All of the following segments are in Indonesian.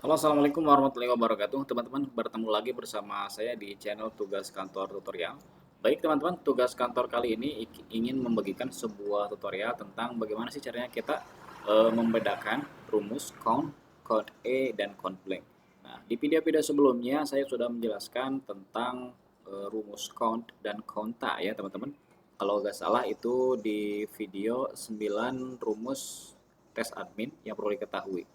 Halo, assalamualaikum warahmatullahi wabarakatuh. Teman-teman, bertemu lagi bersama saya di channel Tugas Kantor Tutorial. Baik, teman-teman, tugas kantor kali ini ingin membagikan sebuah tutorial tentang bagaimana sih caranya kita membedakan rumus count, count A, dan count blank. Nah, di video-video sebelumnya saya sudah menjelaskan tentang rumus count dan counta ya, teman-teman. Kalau nggak salah itu di video 9 rumus tes admin yang perlu diketahui.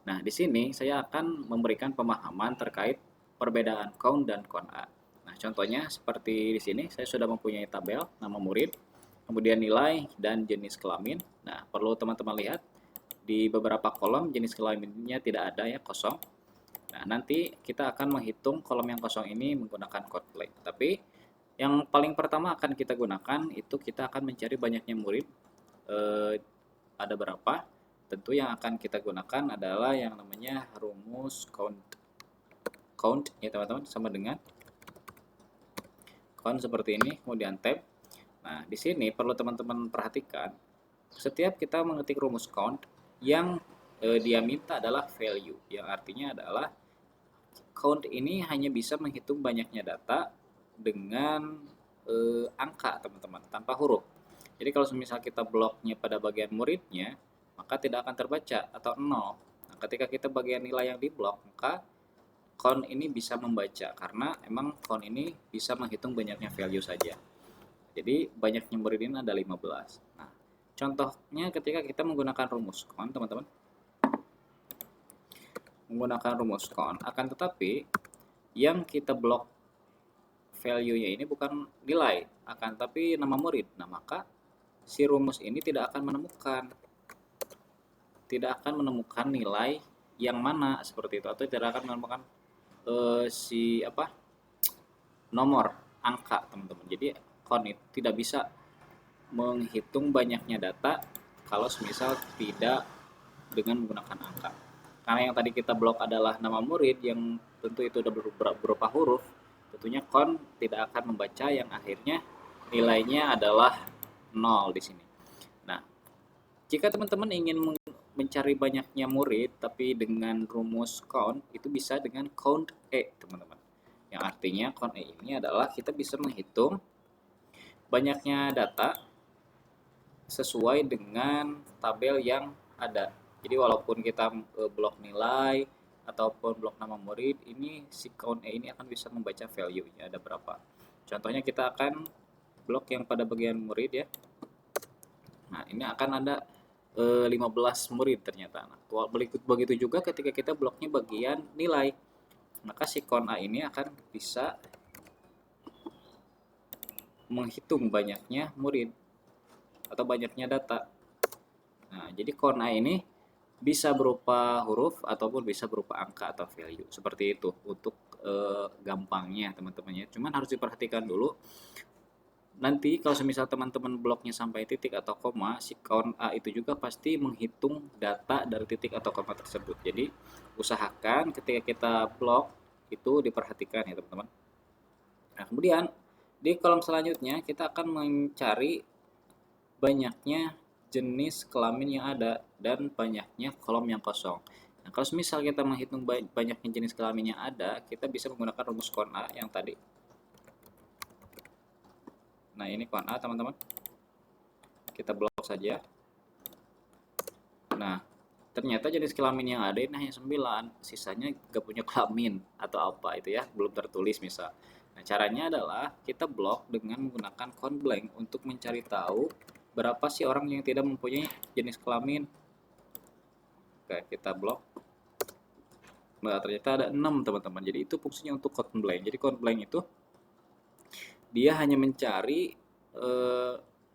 Nah, di sini saya akan memberikan pemahaman terkait perbedaan count dan count A. Nah, contohnya seperti di sini saya sudah mempunyai tabel nama murid, kemudian nilai dan jenis kelamin. Nah, perlu teman-teman lihat di beberapa kolom jenis kelaminnya tidak ada ya, kosong. Nah, nanti kita akan menghitung kolom yang kosong ini menggunakan count blank. Tapi yang paling pertama akan kita gunakan itu kita akan mencari banyaknya murid. Eh, ada berapa? Tentu yang akan kita gunakan adalah yang namanya rumus count ya teman-teman, sama dengan count seperti ini, kemudian tab. Nah, di sini perlu teman-teman perhatikan, setiap kita mengetik rumus count, yang dia minta adalah value, yang artinya adalah count ini hanya bisa menghitung banyaknya data dengan angka teman-teman, tanpa huruf. Jadi kalau misal kita bloknya pada bagian muridnya, maka tidak akan terbaca atau nol. Nah, ketika kita bagian nilai yang diblok, maka count ini bisa membaca karena emang count ini bisa menghitung banyaknya value saja. Jadi banyaknya murid ini ada 15. Nah, contohnya ketika kita menggunakan rumus count, teman-teman. Menggunakan rumus count, akan tetapi yang kita blok value-nya ini bukan nilai, akan tapi nama murid. Nah, maka si rumus ini tidak akan menemukan nilai yang mana seperti itu, atau tidak akan menemukan si apa nomor angka teman-teman. Jadi count itu tidak bisa menghitung banyaknya data kalau semisal tidak dengan menggunakan angka. Karena yang tadi kita blok adalah nama murid yang tentu itu sudah berupa huruf, tentunya count tidak akan membaca yang akhirnya nilainya adalah 0 di sini. Nah, jika teman-teman ingin mencari banyaknya murid tapi dengan rumus count, itu bisa dengan count E, teman-teman. Yang artinya count E ini adalah kita bisa menghitung banyaknya data sesuai dengan tabel yang ada. Jadi walaupun kita blok nilai ataupun blok nama murid, ini si count E ini akan bisa membaca value-nya ada berapa. Contohnya kita akan blok yang pada bagian murid ya. Nah, ini akan ada 15 murid ternyata. Nah, begitu juga ketika kita bloknya bagian nilai, maka si count A ini akan bisa menghitung banyaknya murid atau banyaknya data. Nah, jadi count A ini bisa berupa huruf ataupun bisa berupa angka atau value. Seperti itu untuk gampangnya teman-teman ya. Cuman harus diperhatikan dulu. Nanti kalau semisal teman-teman bloknya sampai titik atau koma, si count A itu juga pasti menghitung data dari titik atau koma tersebut. Jadi usahakan ketika kita blok itu diperhatikan ya teman-teman. Nah, kemudian di kolom selanjutnya kita akan mencari banyaknya jenis kelamin yang ada dan banyaknya kolom yang kosong. Nah, kalau misal kita menghitung banyaknya jenis kelamin yang ada, kita bisa menggunakan rumus count A yang tadi. Nah, ini count A, teman-teman. Kita blok saja. Nah, ternyata jenis kelamin yang ada ini hanya 9, sisanya gak punya kelamin atau apa itu ya, belum tertulis misal. Nah, caranya adalah kita blok dengan menggunakan count blank untuk mencari tahu berapa sih orang yang tidak mempunyai jenis kelamin. Oke, kita blok. Nah, ternyata ada 6 teman-teman. Jadi itu fungsinya untuk count blank. Jadi count blank itu dia hanya mencari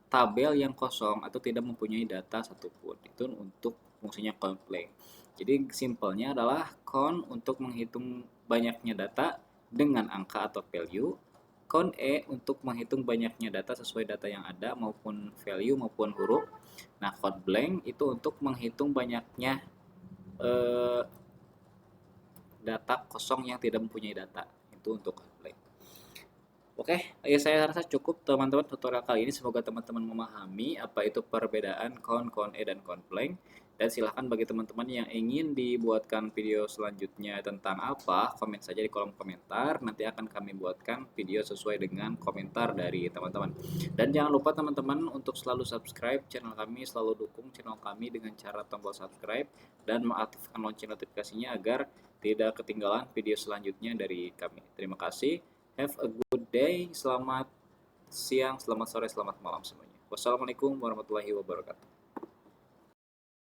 tabel yang kosong atau tidak mempunyai data satupun. Itu untuk fungsinya count blank. Jadi simpelnya adalah count untuk menghitung banyaknya data dengan angka atau value. Count E untuk menghitung banyaknya data sesuai data yang ada maupun value maupun huruf. Nah, count blank itu untuk menghitung banyaknya data kosong yang tidak mempunyai data. Itu untuk count blank. Oke, ya saya rasa cukup teman-teman tutorial kali ini. Semoga teman-teman memahami apa itu perbedaan count, count E, dan count blank. Dan silahkan bagi teman-teman yang ingin dibuatkan video selanjutnya tentang apa, komen saja di kolom komentar. Nanti akan kami buatkan video sesuai dengan komentar dari teman-teman. Dan jangan lupa teman-teman untuk selalu subscribe channel kami, selalu dukung channel kami dengan cara tombol subscribe dan mengaktifkan lonceng notifikasinya agar tidak ketinggalan video selanjutnya dari kami. Terima kasih. Have a good day. Selamat siang, selamat sore, selamat malam semuanya. Wassalamualaikum warahmatullahi wabarakatuh.